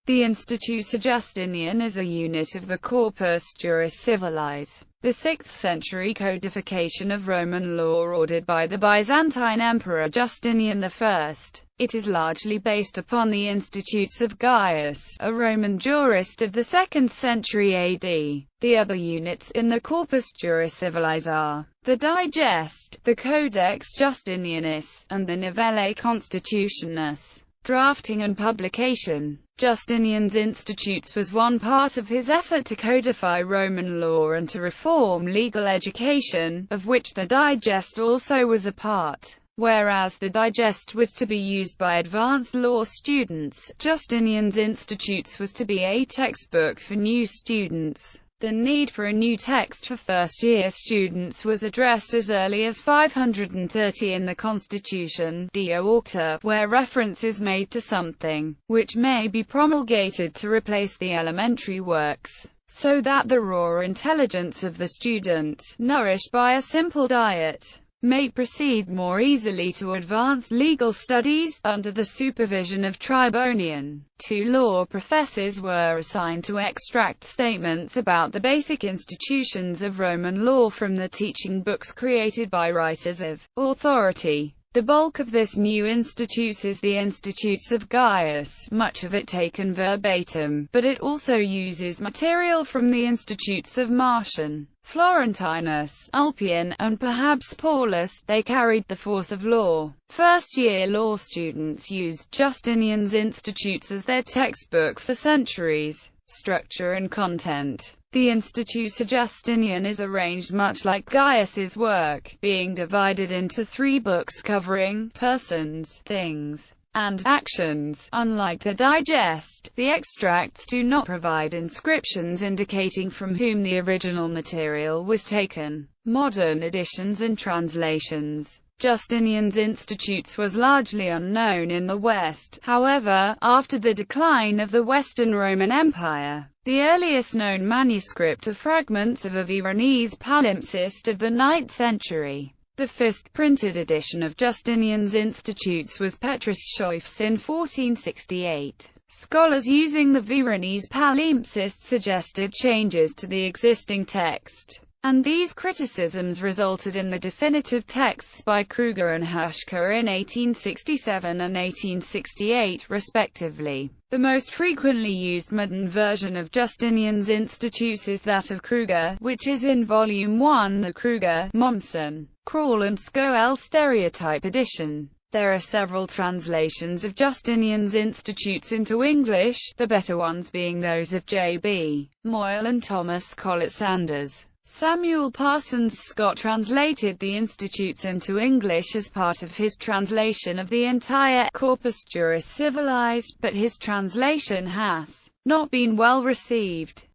The Instituta Justinian is a unit of the Corpus Juris Civilis, the 6th century codification of Roman law ordered by the Byzantine Emperor Justinian I. It is largely based upon the Institutes of Gaius, a Roman jurist of the 2nd century AD. The other units in the Corpus Juris Civilis are the Digest, the Codex Justinianus, and the Novelle Constitutionis. Drafting and publication. Justinian's Institutes was one part of his effort to codify Roman law and to reform legal education, of which the Digest also was a part. Whereas the Digest was to be used by advanced law students, Justinian's Institutes was to be a textbook for new students. The need for a new text for first-year students was addressed as early as 530 in the Constitution, Dio Aucta, where reference is made to something, which may be promulgated to replace the elementary works, so that the raw intelligence of the student, nourished by a simple diet, may proceed more easily to advanced legal studies. Under the supervision of Tribonian, 2 law professors were assigned to extract statements about the basic institutions of Roman law from the teaching books created by writers of authority. The bulk of this new institute is the Institutes of Gaius, much of it taken verbatim, but it also uses material from the Institutes of Marcian, Florentinus, Ulpian, and perhaps Paulus. They carried the force of law. First-year law students used Justinian's Institutes as their textbook for centuries. Structure and content. The Instituta Justinian is arranged much like Gaius's work, being divided into 3 books covering persons, things, and actions. Unlike the Digest, the extracts do not provide inscriptions indicating from whom the original material was taken. Modern editions and translations. Justinian's Institutes was largely unknown in the West. However, after the decline of the Western Roman Empire, the earliest known manuscript are fragments of a Veronese palimpsest of the 9th century. The first printed edition of Justinian's Institutes was Petrus Schoeff's in 1468. Scholars using the Veronese palimpsest suggested changes to the existing text, and these criticisms resulted in the definitive texts by Kruger and Haschka in 1867 and 1868, respectively. The most frequently used modern version of Justinian's Institutes is that of Kruger, which is in Volume 1, the Kruger, Mommsen, Krall and Scoel Stereotype Edition. There are several translations of Justinian's Institutes into English, the better ones being those of J.B. Moyle and Thomas Collett Sanders. Samuel Parsons Scott translated the Institutes into English as part of his translation of the entire Corpus Juris Civilis, but his translation has not been well received.